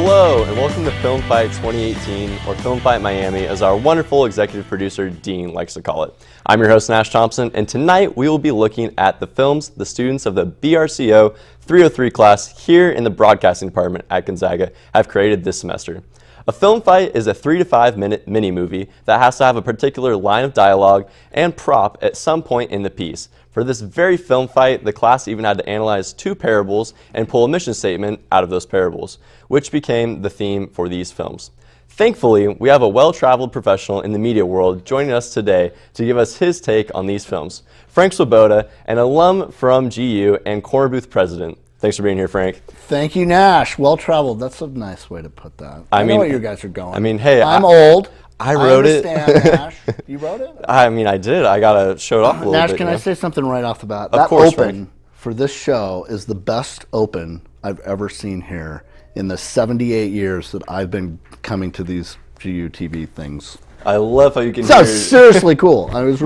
Hello, and welcome to Film Fight 2018, or Film Fight Miami, as our wonderful executive producer, Dean, likes to call it. I'm your host, Nash Thompson, and tonight we will be looking at the films the students of the BRCO 303 class here in the broadcasting department at Gonzaga have created this semester. A film fight is a 3 to 5 minute mini-movie that has to have a particular line of dialogue and prop at some point in the piece. For this very film fight, the class even had to analyze 2 parables and pull a mission statement out of those parables, which became the theme for these films. Thankfully, we have a well-traveled professional in the media world joining us today to give us his take on these films. Frank Swoboda, an alum from GU and corner booth president. Thanks for being here, Frank. Thank you, Nash. Well-traveled. That's a nice way to put that. I know where you guys are going. I mean, hey, I'm old. I wrote it. Nash. You wrote it? I mean, I did. I got to show it off a little bit. Nash, can I say something right off the bat? Of course, That open Frank. for this show is the best open I've ever seen here in the 78 years that I've been coming to these GUTV things. I love how you can So hear. seriously cool. I was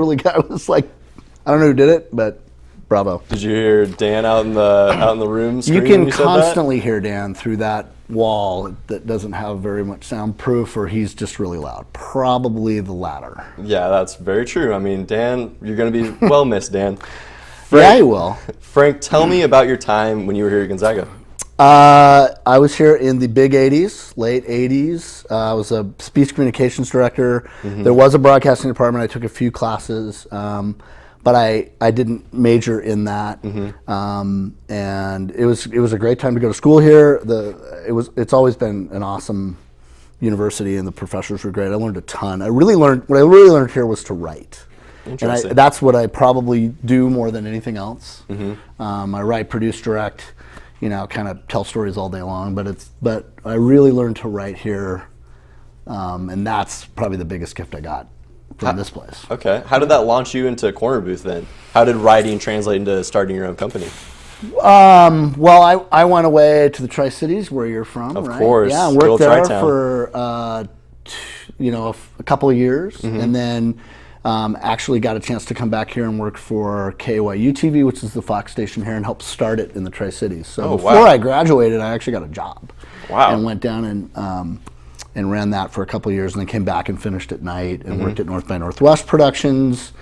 like, I don't know who did it, but bravo. Did you hear Dan out in the room You screaming can when you said that? constantly hear Dan through that wall that doesn't have very much soundproof, or he's just really loud. Probably the latter. Yeah, that's very true. I mean, Dan, you're going to be well missed, Dan. Yeah, he will. Frank, tell me about your time when you were here at Gonzaga. I was here in the big 80s, late 80s. I was a speech communications director. There was a broadcasting department. I took a few classes, but I didn't major in that. And it was a great time to go to school here. It's always been an awesome university, and the professors were great. I learned a ton. What I really learned here was to write. And that's what I probably do more than anything else. I write, produce, direct, kind of tell stories all day long, but I really learned to write here, and that's probably the biggest gift I got from this place. Okay. How did that launch you into corner booth then? How did writing translate into starting your own company? Well, I went away to the Tri-Cities, where you're from, Of right? course. Yeah, I Good worked old there Tri-Town. for a couple of years, and then actually got a chance to come back here and work for GUTV, which is the Fox station here, and help start it in the Tri-Cities. So before I graduated, I actually got a job. Wow. And went down and ran that for a couple of years, and then came back and finished at night and worked at North by Northwest Productions.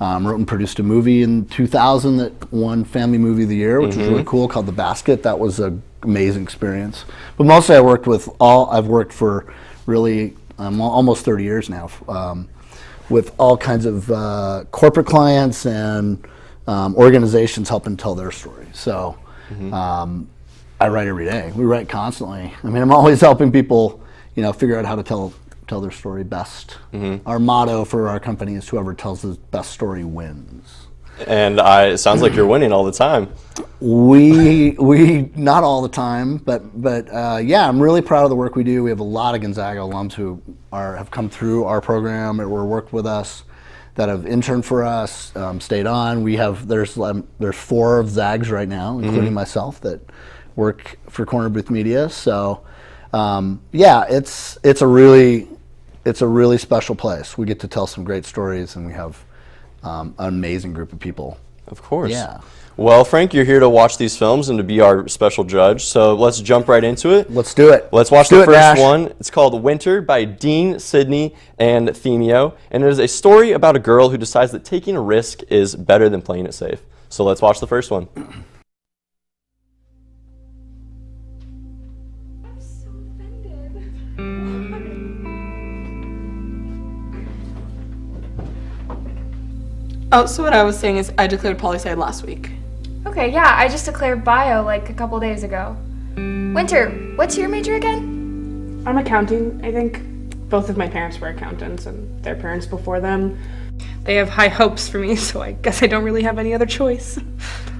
Wrote and produced a movie in 2000 that won Family Movie of the Year, which was really cool, called The Basket. That was an amazing experience. But mostly I've worked for really almost 30 years now, with all kinds of corporate clients and organizations helping tell their story. So I write every day. We write constantly. I mean, I'm always helping people, figure out how to tell their story best. Our motto for our company is whoever tells the best story wins. And it sounds like you're winning all the time. We not all the time, but yeah, I'm really proud of the work we do. We have a lot of Gonzaga alums who have come through our program or worked with us, that have interned for us, stayed on. There's 4 of Zags right now, including myself, that work for Corner Booth Media. So yeah, it's a really special place. We get to tell some great stories, and we have an amazing group of people. Of course. Yeah. Well, Frank, you're here to watch these films and to be our special judge, so let's jump right into it. Let's do it. Let's watch the first one. It's called Winter by Dean, Sydney, and Themio, and it is a story about a girl who decides that taking a risk is better than playing it safe. So let's watch the first one. Oh, so what I was saying is I declared poli-sci last week. Okay, yeah, I just declared bio like a couple days ago. Winter, what's your major again? I'm accounting, I think. Both of my parents were accountants, and their parents before them. They have high hopes for me, so I guess I don't really have any other choice.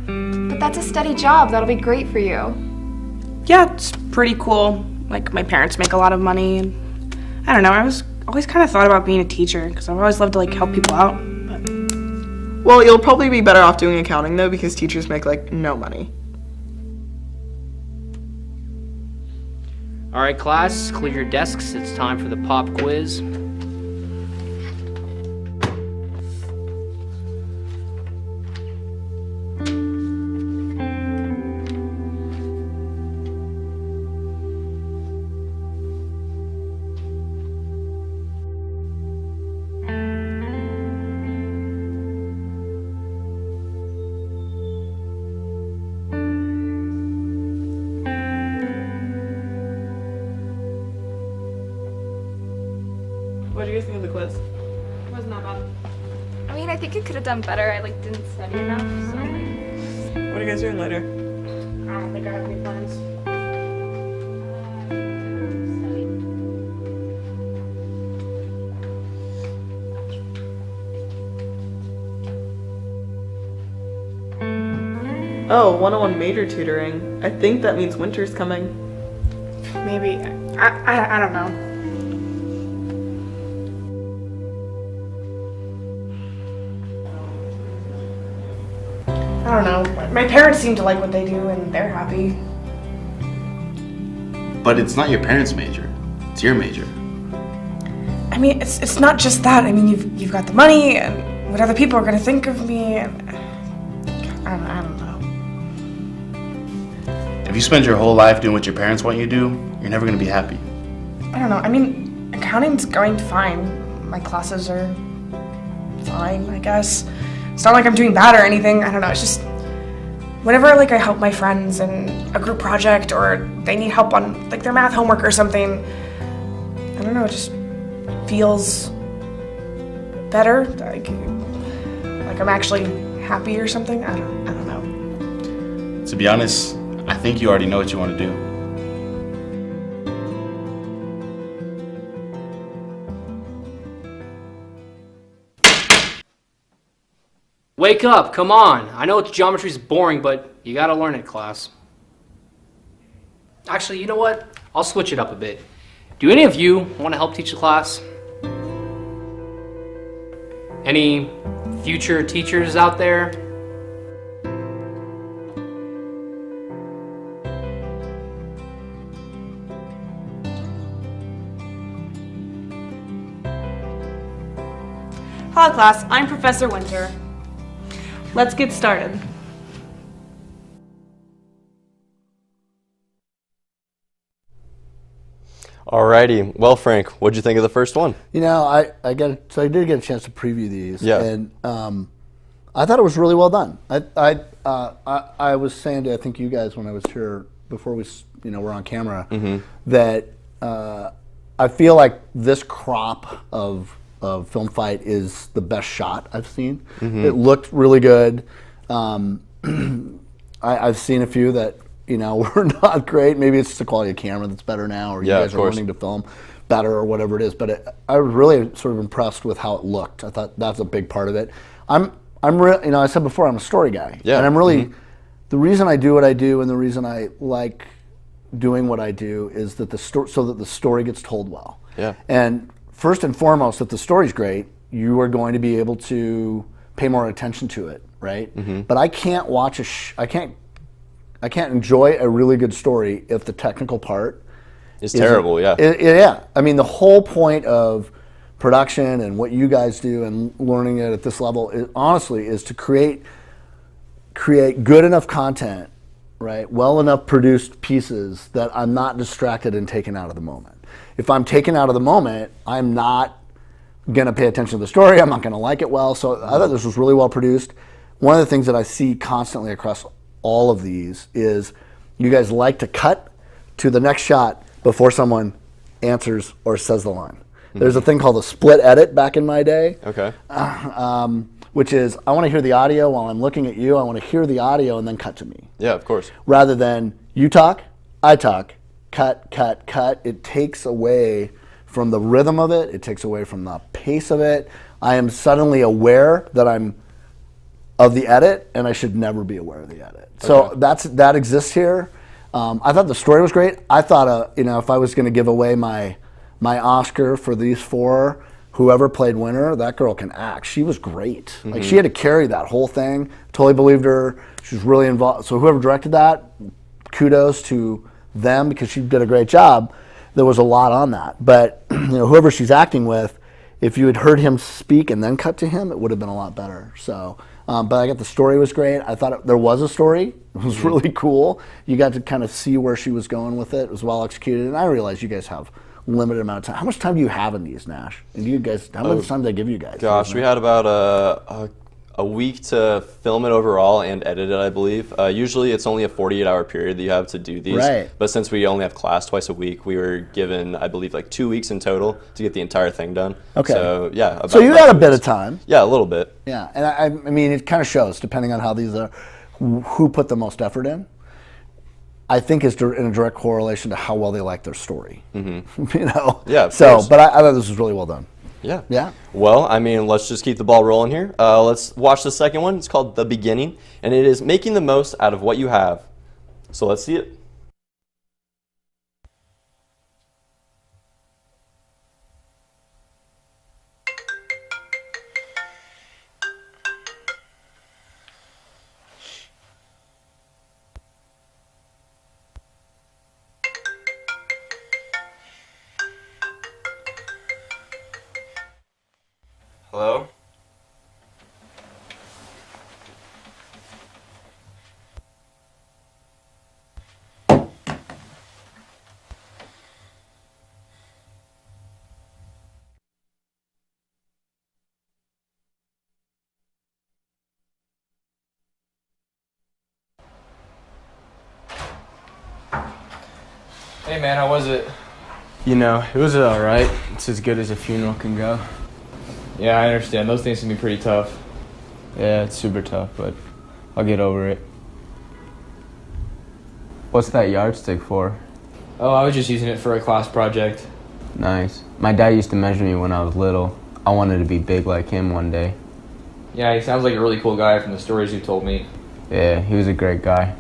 But that's a steady job. That'll be great for you. Yeah, it's pretty cool. Like, my parents make a lot of money, and I don't know, I was always kind of thought about being a teacher, because I've always loved to, help people out. Well, you'll probably be better off doing accounting, though, because teachers make, no money. All right, class, clear your desks. It's time for the pop quiz. was not bad. I mean, I think I could have done better. I didn't study enough, so What are you guys doing later? I don't think I have any plans. Oh, 101 major tutoring. I think that means winter's coming. Maybe. I don't know. I don't know. My parents seem to like what they do and they're happy. But it's not your parents' major. It's your major. I mean, it's not just that. I mean, you've got the money and what other people are going to think of me. And I don't know. If you spend your whole life doing what your parents want you to do, you're never going to be happy. I don't know. I mean, accounting's going fine. My classes are fine, I guess. It's not like I'm doing bad or anything. I don't know. It's just whenever I help my friends in a group project or they need help on their math homework or something, I don't know. It just feels better. Like I'm actually happy or something. I don't know. To be honest, I think you already know what you want to do. Wake up, come on. I know geometry's boring, but you gotta learn it, class. Actually, you know what? I'll switch it up a bit. Do any of you want to help teach the class? Any future teachers out there? Hello, class. I'm Professor Winter. Let's get started. Alrighty. Well, Frank, what'd you think of the first one? You know, I did get a chance to preview these, Yeah. and I thought it was really well done. I was saying to I think you guys when I was here before we were on camera that I feel like this crop of film fight is the best shot I've seen. It looked really good. I've seen a few that were not great. Maybe it's just the quality of camera that's better now, or you guys are learning to film better, or whatever it is. But I was really sort of impressed with how it looked. I thought that's a big part of it. I'm really, I said before, I'm a story guy, and I'm really the reason I do what I do, and the reason I like doing what I do is that so that the story gets told well. Yeah. And first and foremost, if the story's great, you are going to be able to pay more attention to it, right? But I can't watch I can't enjoy a really good story if the technical part It's terrible, yeah. Yeah. I mean, the whole point of production and what you guys do and learning it at this level, honestly, is to create good enough content, right? Well enough produced pieces that I'm not distracted and taken out of the moment. If I'm taken out of the moment, I'm not going to pay attention to the story. I'm not going to like it well. So I thought this was really well produced. One of the things that I see constantly across all of these is you guys like to cut to the next shot before someone answers or says the line. There's a thing called a split edit back in my day. Okay. Which is, I want to hear the audio while I'm looking at you. I want to hear the audio and then cut to me. Yeah, of course. Rather than you talk, I talk, cut, cut, cut. It takes away from the rhythm of it. It takes away from the pace of it. I am suddenly aware that I'm of the edit, and I should never be aware of the edit. So that exists here. I thought the story was great. I thought, if I was going to give away my Oscar for these four, whoever played Winter, that girl can act. She was great. Like, she had to carry that whole thing. Totally believed her. She was really involved. So whoever directed that, kudos to them, because she did a great job. There was a lot on that. But whoever she's acting with, if you had heard him speak and then cut to him, it would have been a lot better. So, but I got the story was great. I thought there was a story. It was really cool. You got to kind of see where she was going with it. It was well executed. And I realize you guys have limited amount of time. How much time do you have in these, Nash? And do you guys, how much time did I give you guys? Gosh, we had about a week to film it overall and edit it, I believe. Usually it's only a 48-hour period that you have to do these. Right. But since we only have class twice a week, we were given, I believe, like 2 weeks in total to get the entire thing done. Okay. So, yeah. So you had a 2 bit weeks. of time. Yeah, a little bit. Yeah, and I mean, it kind of shows, depending on how these are, who put the most effort in. I think is in a direct correlation to how well they like their story. Mm-hmm. You know? Yeah, of so, course. but I thought this was really well done. Yeah. Yeah. Well, I mean, let's just keep the ball rolling here. Let's watch the second one. It's called The Beginning, and it is making the most out of what you have. So let's see it. Hello? Hey man, how was it? You know, it was alright. It's as good as a funeral can go. Yeah, I understand. Those things can be pretty tough. Yeah, it's super tough, but I'll get over it. What's that yardstick for? Oh, I was just using it for a class project. Nice. My dad used to measure me when I was little. I wanted to be big like him one day. Yeah, he sounds like a really cool guy from the stories you told me. Yeah, he was a great guy.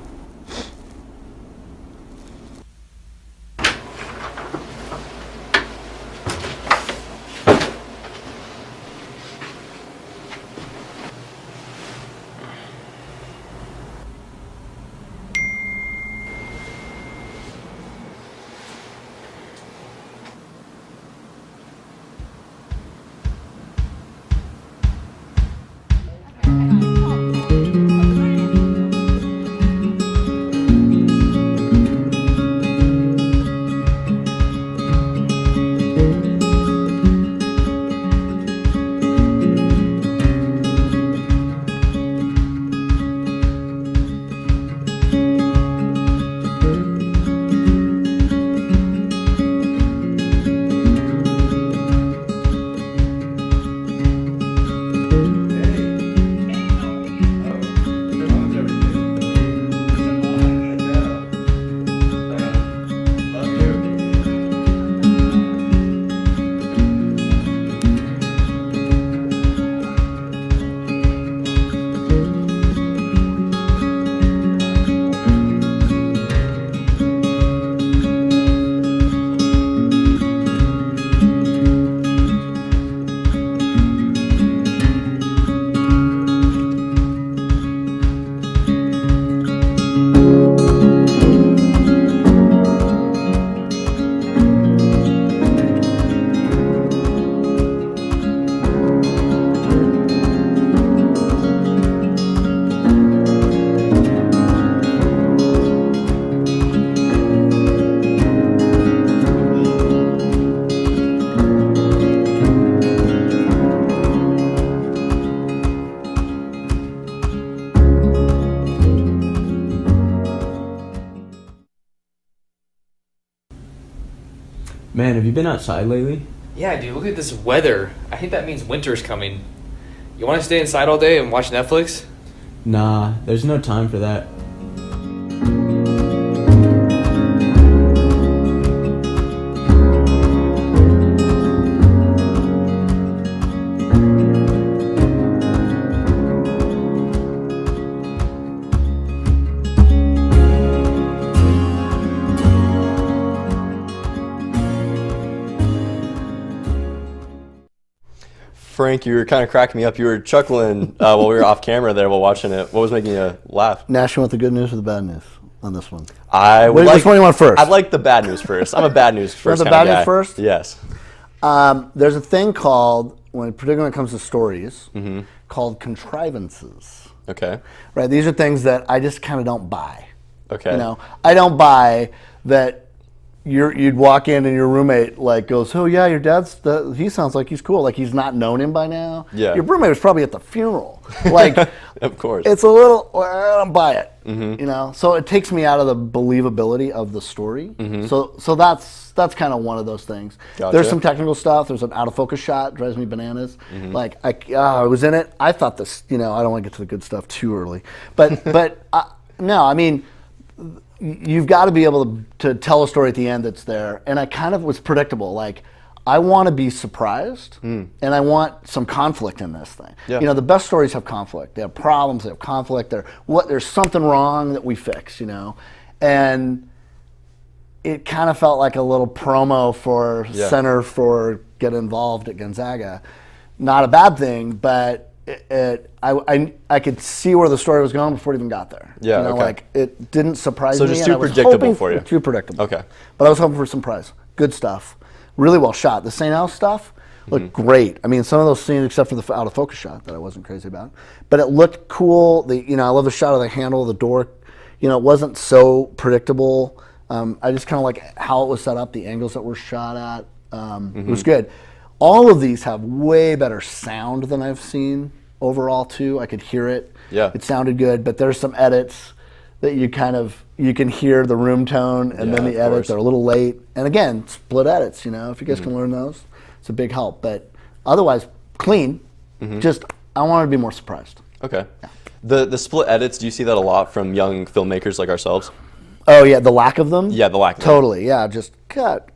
Man, have you been outside lately? Yeah, dude, look at this weather. I think that means winter's coming. You want to stay inside all day and watch Netflix? Nah, there's no time for that. Frank, you were kind of cracking me up. You were chuckling while we were off camera there while watching it. What was making you laugh? Nash, you want the good news or the bad news on this one? Which one do you want first? I'd like the bad news first. I'm a bad news first the kind of bad guy. news first? Yes. There's a thing called, particularly when it comes to stories, called contrivances. Okay. Right? These are things that I just kind of don't buy. Okay. You know, I don't buy that you'd walk in and your roommate like goes, "Oh yeah, your dad's he sounds like he's cool." Like he's not known him by now. Yeah. Your roommate was probably at the funeral. Like, of course. it's a little. I don't buy it. You know, so it takes me out of the believability of the story. So that's kind of one of those things. Gotcha. There's some technical stuff. There's an out of focus shot, drives me bananas. Like I was in it. I thought this. You know, I don't want to get to the good stuff too early, but no, I mean. You've got to be able to tell a story at the end that's there. And I kind of was predictable. Like, I want to be surprised, and I want some conflict in this thing. Yeah. You know, the best stories have conflict. They have problems, they have conflict. There's something wrong that we fix, you know. And it kind of felt like a little promo for Center for Get Involved at Gonzaga. Not a bad thing, but I could see where the story was going before it even got there. Yeah, you know, okay. like it didn't surprise So me. just and too I was predictable hoping for you. Too predictable. Okay. But I was hoping for some surprise. Good stuff. Really well shot. The St. Al stuff looked great. I mean, some of those scenes, except for the out of focus shot that I wasn't crazy about, but it looked cool. I love the shot of the handle of the door. You know, it wasn't so predictable. I just kind of like how it was set up, the angles that were shot at. It was good. All of these have way better sound than I've seen overall too. I could hear it. Yeah. It sounded good, but there's some edits that you can hear the room tone and then the of edits course. are a little late. And again, split edits, you know, if you guys can learn those, it's a big help. But otherwise, clean. Just, I wanted to be more surprised. Okay. The split edits, do you see that a lot from young filmmakers like ourselves? Oh yeah, the lack of them? Yeah, the lack of them. Totally, yeah, just cut.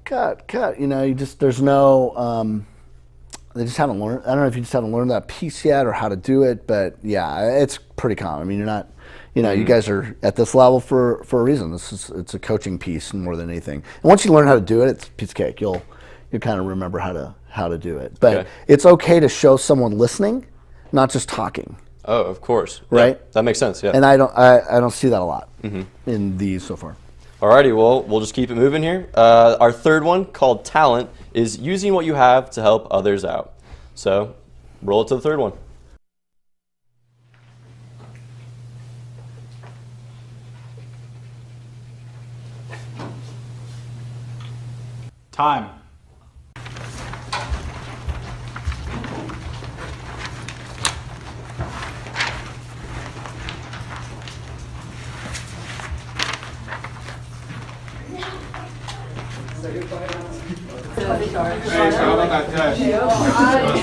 You know, there's no, they just haven't learned. I don't know if you just haven't learned that piece yet or how to do it, but yeah, it's pretty common. I mean, you're not, you know, you guys are at this level for a reason. It's a coaching piece more than anything. And once you learn how to do it, it's a piece of cake. You'll kind of remember how to do it. But it's okay to show someone listening, not just talking. Oh, of course. Right? Yeah, that makes sense. Yeah. And I don't see that a lot in these so far. Alrighty, well, we'll just keep it moving here. Our third one, called Talent, is using what you have to help others out. So, roll it to the third one. Time.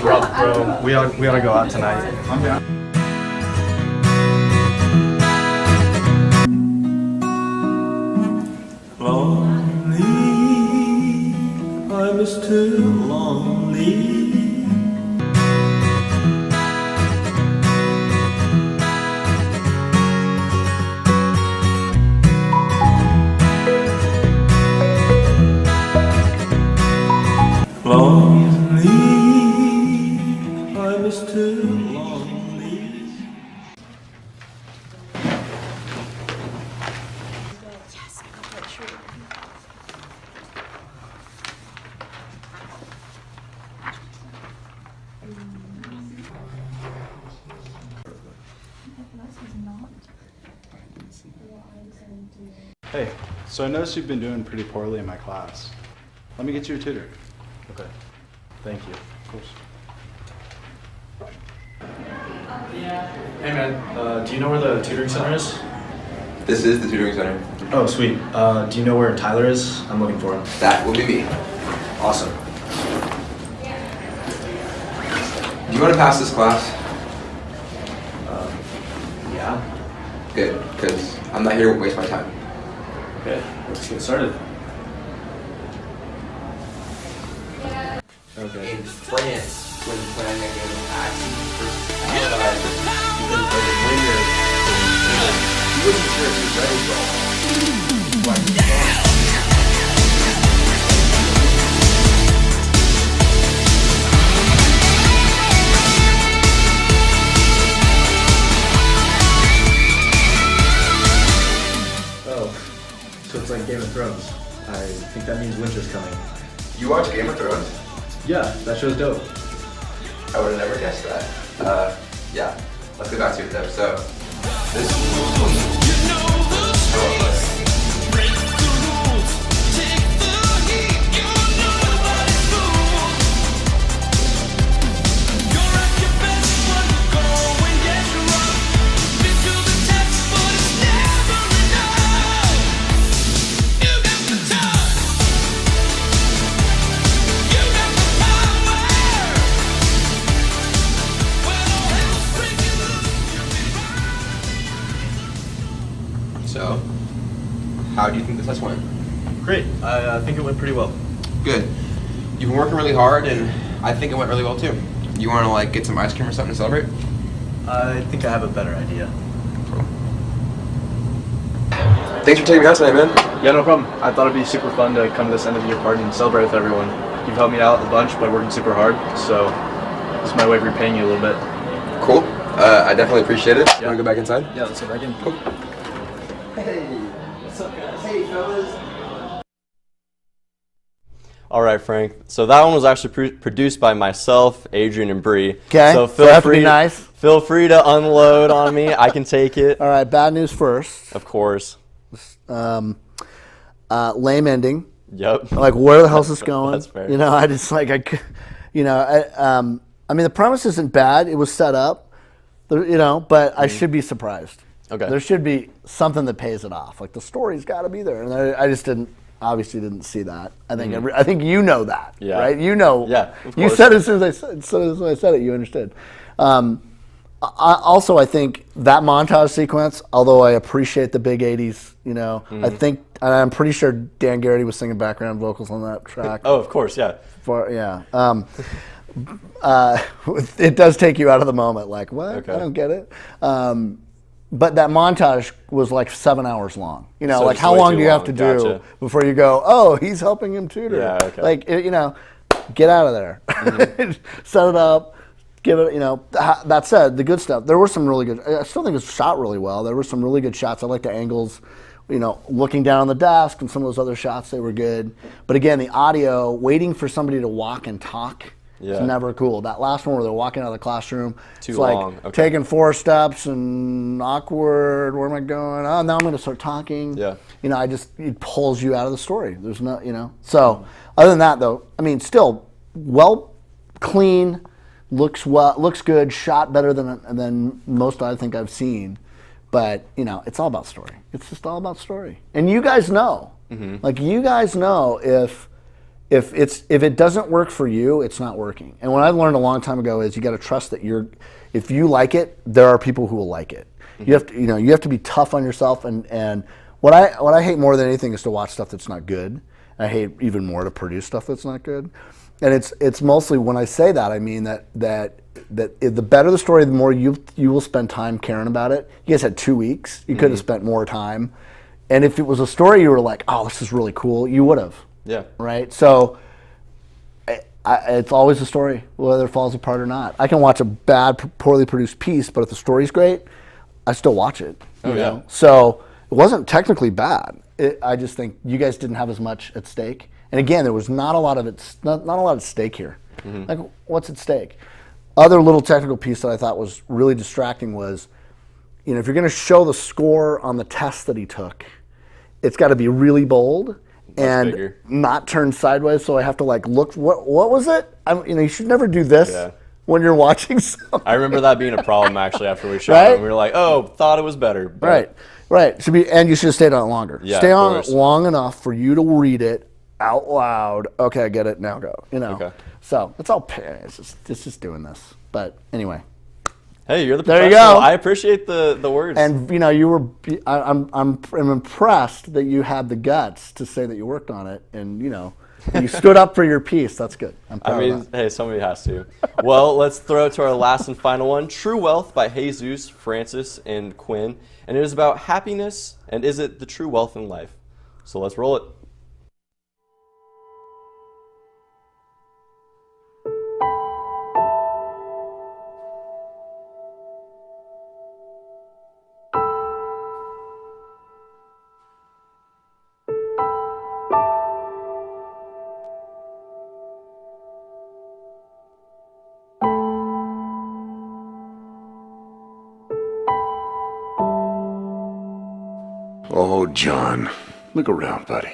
Bro, we ought to go out tonight. I'm down. Lonely, I was too lonely. Lonely, I was too lonely. Hey, so I noticed you've been doing pretty poorly in my class. Let me get you a tutor. Okay. Thank you. Of course. Hey man, do you know where the tutoring center is? This is the tutoring center. Oh, sweet. Do you know where Tyler is? I'm looking for him. That will be me. Awesome. Do you want to pass this class? Yeah. Good, because I'm not here to waste my time. Okay, let's get started. Okay. In France, when playing a game of Axis versus Allies, even for the winner, he wasn't sure if he was ready for all that. Oh, so it's like Game of Thrones. I think that means winter's coming. You watch Game of Thrones? Yeah, that show's dope. I would have never guessed that. Yeah, let's get back to it though. So, this How do you think the test went? Great. I think it went pretty well. Good. You've been working really hard, and I think it went really well too. You want to like get some ice cream or something to celebrate? I think I have a better idea. Cool. Thanks for taking me out tonight, man. Yeah, no problem. I thought it'd be super fun to come to this end of the year party and celebrate with everyone. You've helped me out a bunch by working super hard, so this is my way of repaying you a little bit. Cool. I definitely appreciate it. You want to go back inside? Yeah, let's go back in. Cool. Hey, what's up, guys? Hey, fellas. All right, Frank. So that one was actually produced by myself, Adrian, and Bree. Okay. So So have to be nice. Feel free to unload on me. I can take it. All right, bad news first. Of course. Lame ending. Yep. Like, where the hell's this going? That's fair. You know, I just like, I mean, the premise isn't bad. It was set up, but I should be surprised. Okay. There should be something that pays it off. Like, the story's got to be there. And I just obviously didn't see that. I think I think you know that, right? You know. Yeah, of You course. said as soon as I said it, you understood. I think that montage sequence, although I appreciate the big 80s, I think, and I'm pretty sure Dan Garrity was singing background vocals on that track. Oh, of course, yeah. It does take you out of the moment, like, what? Okay. I don't get it. But that montage was like 7 hours long. So like just how way long too do you have long. to do Gotcha. before you go, oh, he's helping him tutor? Yeah, okay. Like, get out of there. Set it up. Give it, that said, the good stuff, there were some really good, I still think it's shot really well. There were some really good shots. I like the angles, looking down on the desk and some of those other shots, they were good. But again, the audio, waiting for somebody to walk and talk is never cool. That last one where they're walking out of the classroom, Too it's like long. Okay. taking 4 steps and awkward, where am I going? Oh, now I'm going to start talking. Yeah. It pulls you out of the story. There's no, So, other than that though, I mean, still, well, clean, looks good, shot better than most I think I've seen, but it's all about story. It's just all about story, and you guys know, like you guys know if it doesn't work for you, it's not working. And what I learned a long time ago is you got to trust that if you like it, there are people who will like it. You have to you have to be tough on yourself, and what I hate more than anything is to watch stuff that's not good. I hate even more to produce stuff that's not good. And it's mostly, when I say that, I mean that the better the story, the more you will spend time caring about it. You guys had 2 weeks. You could have spent more time. And if it was a story you were like, oh, this is really cool, you would have. Yeah. Right? So it's always a story, whether it falls apart or not. I can watch a bad, poorly produced piece, but if the story's great, I still watch it. You know? So it wasn't technically bad. I just think you guys didn't have as much at stake. And again, there was not a lot at stake here. Like, what's at stake? Other little technical piece that I thought was really distracting was, if you're going to show the score on the test that he took, it's got to be really bold and bigger. Not turned sideways. So I have to look. What was it? You should never do this when you're watching something. I remember that being a problem actually after we shot it. We were like, oh, thought it was better. But Right. And you should have stayed on it longer. Yeah, Stay of on it course. long enough for you to read it out loud. Okay, I get it. Now go. Okay. So it's all. It's just doing this. But anyway. Hey, you're the There professional. you go. I appreciate the words. And you were. I'm impressed that you had the guts to say that you worked on it, and you stood up for your piece. That's good. I'm proud of that. Hey, somebody has to. Well, let's throw it to our last and final one, True Wealth by Jesus, Francis, and Quinn. And it is about happiness, and is it the true wealth in life? So let's roll it. Oh, John, look around, buddy.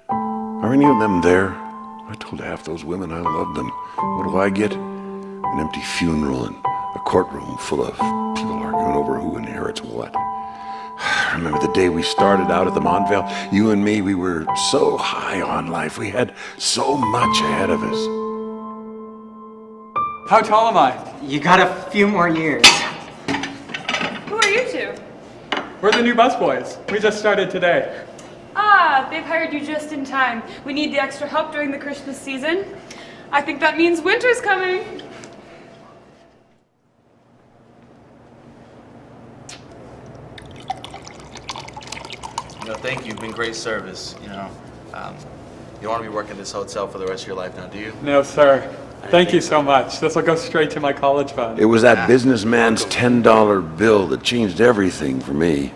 Are any of them there? I told half those women I loved them. What do I get? An empty funeral and a courtroom full of people arguing over who inherits what. Remember the day we started out at the Montvale? You and me, we were so high on life. We had so much ahead of us. How tall am I? You got a few more years. Who are you two? We're the new busboys. We just started today. Ah, they've hired you just in time. We need the extra help during the Christmas season. I think that means winter's coming. Thank you. You've been great service. You don't want to be working at this hotel for the rest of your life now, do you? No, sir. Thank you so much. This will go straight to my college fund. It was that businessman's $10 bill that changed everything for me.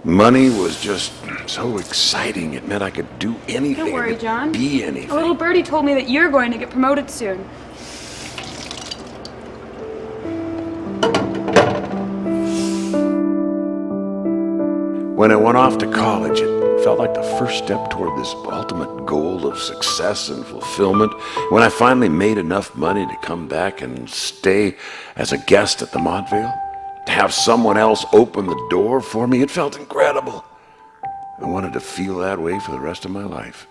Money was just so exciting. It meant I could do anything. Don't worry, John. Be anything. A little birdie told me that you're going to get promoted soon. When I went off to college, it felt like the first step toward this ultimate goal of success and fulfillment. When I finally made enough money to come back and stay as a guest at the Montvale, to have someone else open the door for me, it felt incredible. I wanted to feel that way for the rest of my life.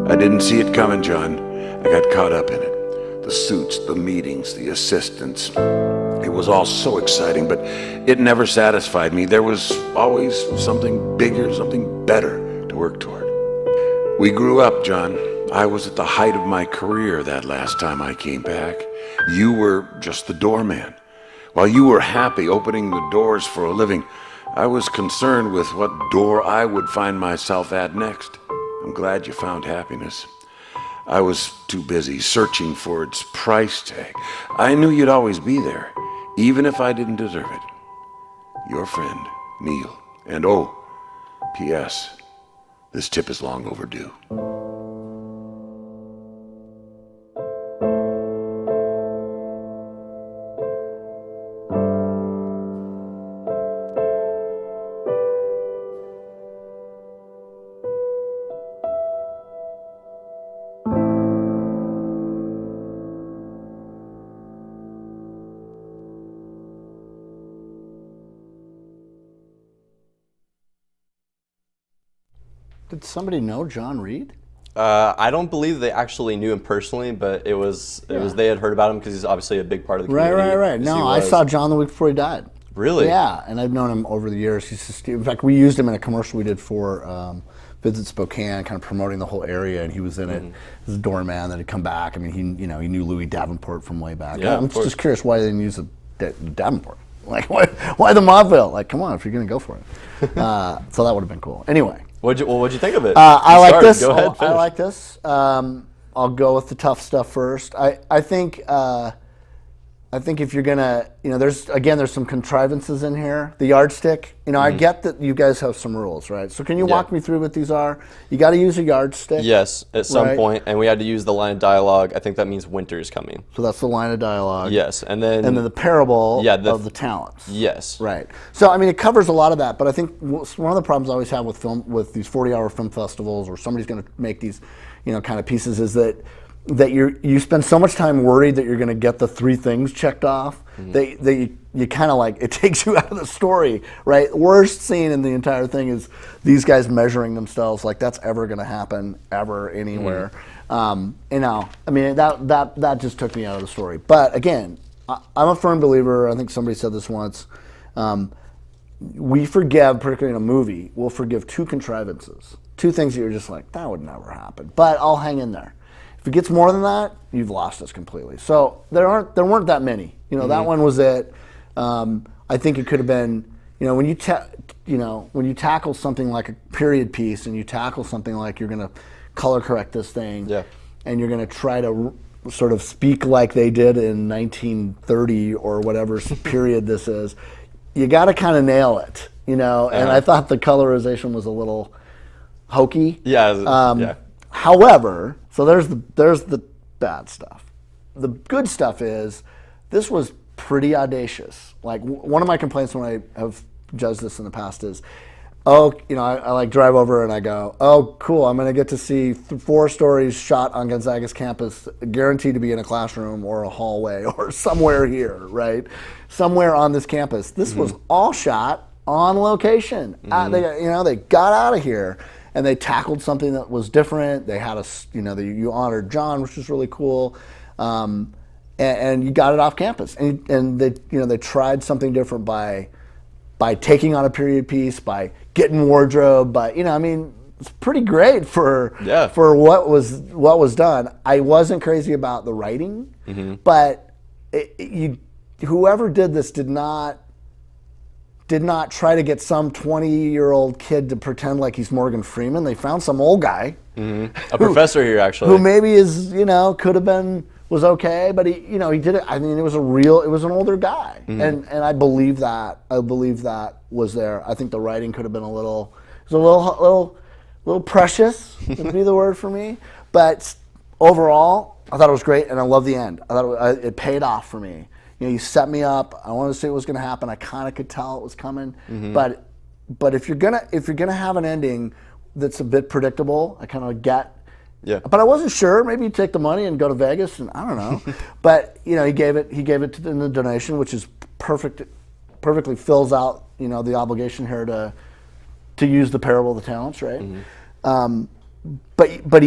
I didn't see it coming, John. I got caught up in it. The suits, the meetings, the assistants. It was all so exciting, but it never satisfied me. There was always something bigger, something better to work toward. We grew up, John. I was at the height of my career that last time I came back. You were just the doorman. While you were happy opening the doors for a living, I was concerned with what door I would find myself at next. I'm glad you found happiness. I was too busy searching for its price tag. I knew you'd always be there, even if I didn't deserve it. Your friend, Neil. And oh, P.S., this tip is long overdue. Did somebody know John Reed? I don't believe they actually knew him personally, but it was they had heard about him because he's obviously a big part of the community. Right. No, I saw John the week before he died. Really? Yeah, and I've known him over the years. He's just, in fact, we used him in a commercial we did for Visit Spokane, kind of promoting the whole area, and he was in it as a doorman that had come back. I mean, he knew Louis Davenport from way back. Yeah, I'm just curious why they didn't use Davenport. Like, why the Montvale? Like, come on, if you're going to go for it. So that would have been cool. Anyway. What'd you think of it? I like this. Go ahead, I like this. I'll go with the tough stuff first. I think if you're gonna, there's some contrivances in here. The yardstick. I get that you guys have some rules, right? So can you walk me through what these are? You got to use a yardstick. Yes, at some point, and we had to use the line of dialogue. I think that means winter's coming. So that's the line of dialogue. Yes, and then the parable of the talents. Yes. Right. So I mean, it covers a lot of that. But I think one of the problems I always have with film, with these 40-hour film festivals, or somebody's going to make these, kind of pieces, is that you spend so much time worried that you're going to get the three things checked off that you kind of like, it takes you out of the story, right? Worst scene in the entire thing is these guys measuring themselves, like that's ever going to happen ever anywhere. I mean that just took me out of the story. But again, I'm a firm believer. I think somebody said this once. We forgive, particularly in a movie, we'll forgive two contrivances, two things that you're just like, that would never happen. But I'll hang in there. If it gets more than that, you've lost us completely. So there weren't that many. That one was it. I think it could have been, when you tackle something like a period piece, and you tackle something like you're going to color correct this thing, and you're going to try to sort of speak like they did in 1930 or whatever period this is, you got to kind of nail it, And I thought the colorization was a little hokey. However, so there's the bad stuff. The good stuff is this was pretty audacious. Like one of my complaints when I have judged this in the past is, I like drive over and I go, oh, cool, I'm going to get to see 4 stories shot on Gonzaga's campus, guaranteed to be in a classroom or a hallway or somewhere here, right? Somewhere on this campus. This was all shot on location. They got out of here. and they tackled something that was different. They had you honored John, which was really cool, and you got it off campus. And they tried something different by taking on a period piece, by getting wardrobe, it's pretty great for what was done. I wasn't crazy about the writing, but whoever did this did not try to get some 20-year-old kid to pretend like he's Morgan Freeman. They found some old guy, a professor here actually, who maybe could have been was okay, but he did it. I mean, it was an older guy, and I believe that. I believe that was there. I think the writing could have been a little precious would be the word for me, but overall, I thought it was great, and I love the end. I thought it paid off for me. You set me up. I wanted to see what was going to happen. I kind of could tell it was coming, but if you're gonna have an ending that's a bit predictable, I kind of get. Yeah. But I wasn't sure. Maybe you take the money and go to Vegas, and I don't know. But he gave it in the donation, which is perfectly fills out the obligation here to use the parable of the talents, right? But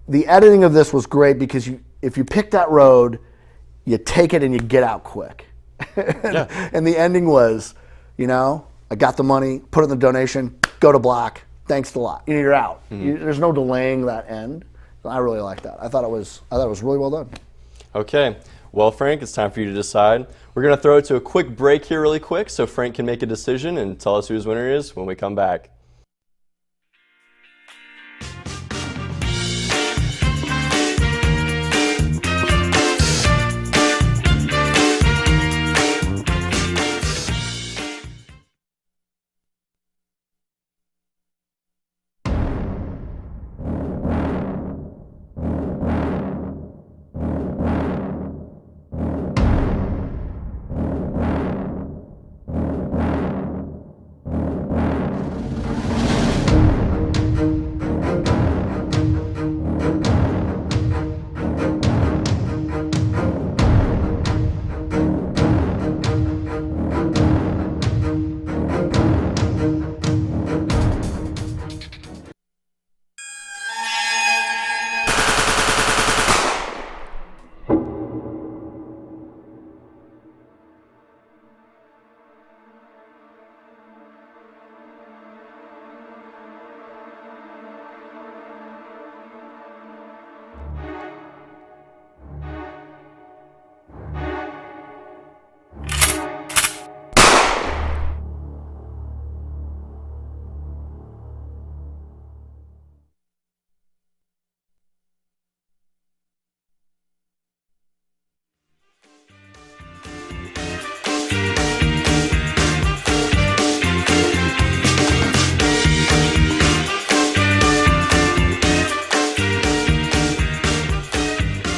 the editing of this was great because if you pick that road, you take it and you get out quick. And the ending was, I got the money, put it in the donation, go to black. Thanks a lot. You're out. There's no delaying that end. I really like that. I thought it was really well done. Okay. Well, Frank, it's time for you to decide. We're going to throw it to a quick break here really quick so Frank can make a decision and tell us who his winner is when we come back.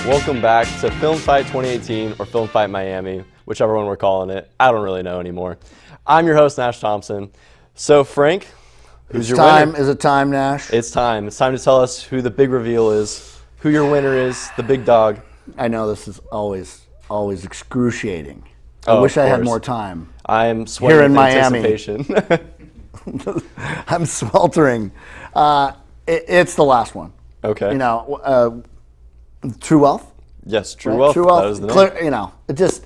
Welcome back to Film Fight 2018 or Film Fight Miami, whichever one we're calling it. I don't really know anymore. I'm your host, Nash Thompson. So, Frank, who's your winner? Is it time, Nash? It's time. It's time to tell us who the big reveal is, who your winner is, the big dog. I know this is always excruciating. I wish I had more time. I'm sweating here in with Miami. Anticipation. I'm sweltering. It's the last one. Okay. True Wealth. Yes, True Right? Wealth. True Wealth. That was the name. It just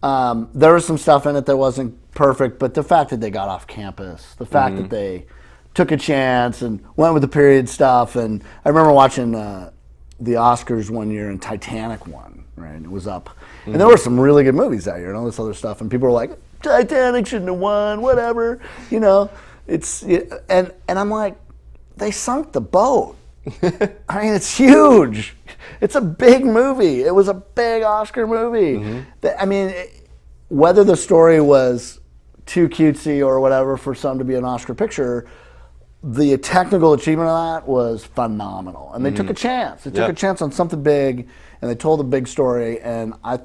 there was some stuff in it that wasn't perfect, but the fact that they got off campus, the fact that they took a chance and went with the period stuff, and I remember watching the Oscars one year and Titanic won, right? It was up, and there were some really good movies that year and all this other stuff, and people were like, Titanic shouldn't have won, whatever, and I'm like, they sunk the boat. I mean, it's huge. It's a big movie. It was a big Oscar movie. Whether the story was too cutesy or whatever for some to be an Oscar picture, the technical achievement of that was phenomenal. And they took a chance. They took a chance on something big, and they told a big story. And I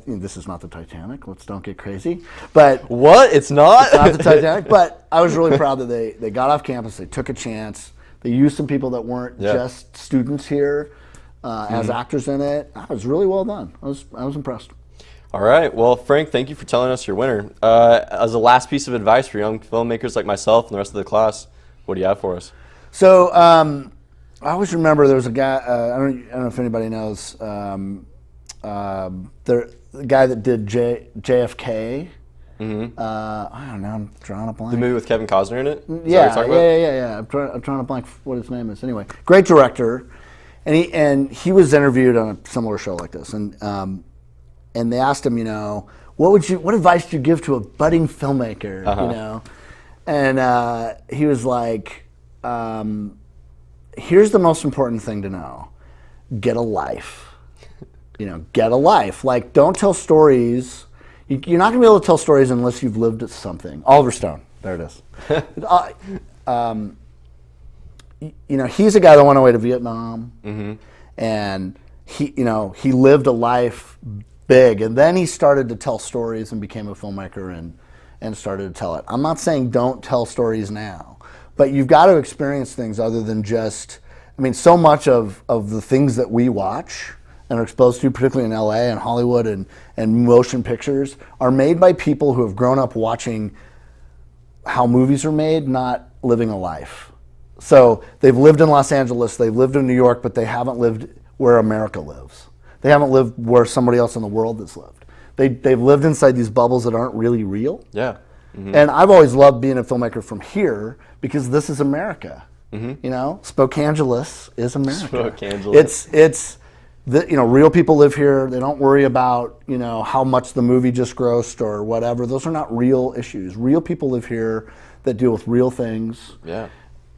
this is not the Titanic. Don't get crazy. But what? It's not? It's not the Titanic. But I was really proud that they got off campus. They took a chance. They used some people that weren't just students here as actors in it. It was really well done. I was impressed. All right. Well, Frank, thank you for telling us your winner. As a last piece of advice for young filmmakers like myself and the rest of the class, What do you have for us? So I always remember there was a guy. I don't know if anybody knows. The guy that did JFK. Mm-hmm. I don't know. I'm drawing a blank. The movie with Kevin Costner in it? Yeah. I'm trying to blank what his name is. Anyway, great director, and he was interviewed on a similar show like this, and they asked him, what advice do you give to a budding filmmaker, and he was like, here's the most important thing to know: get a life. Get a life. Like, don't tell stories. You're not going to be able to tell stories unless you've lived something. Oliver Stone. There it is. He's a guy that went away to Vietnam, and he lived a life big, and then he started to tell stories and became a filmmaker and started to tell it. I'm not saying don't tell stories now, but you've got to experience things other than just. So much of the things that we watch and are exposed to, particularly in LA and Hollywood and motion pictures, are made by people who have grown up watching how movies are made, not living a life. So they've lived in Los Angeles, they've lived in New York, but they haven't lived where America lives. They haven't lived where somebody else in the world has lived. They've lived inside these bubbles that aren't really real. Yeah. Mm-hmm. And I've always loved being a filmmaker from here because this is America. Spokangeles is America. It's real people live here. They don't worry about, how much the movie just grossed or whatever. Those are not real issues. Real people live here that deal with real things. Yeah.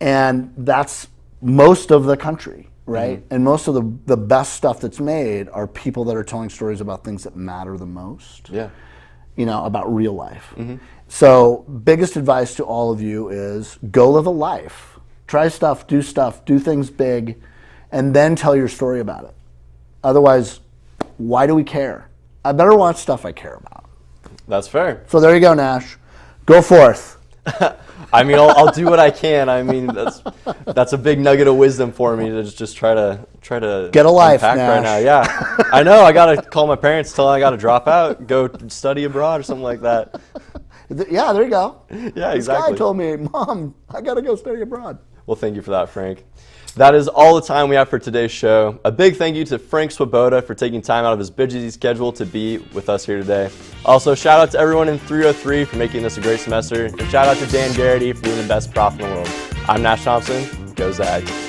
And that's most of the country, right? And most of the best stuff that's made are people that are telling stories about things that matter the most. Yeah. About real life. So, biggest advice to all of you is go live a life. Try stuff, do things big, and then tell your story about it. Otherwise, why do we care? I better watch stuff I care about. That's fair. So there you go, Nash. Go forth. I'll do what I can. That's a big nugget of wisdom for me to just try to get a life, Nash. Right now. Yeah, I know. I gotta call my parents, tell them I gotta drop out, go study abroad or something like that. Yeah, there you go. Yeah, exactly. This guy told me, Mom, I gotta go study abroad. Well, thank you for that, Frank. That is all the time we have for today's show. A big thank you to Frank Swoboda for taking time out of his busy schedule to be with us here today. Also, shout out to everyone in 303 for making this a great semester. And shout out to Dan Garrity for being the best prof in the world. I'm Nash Thompson. Go Zags.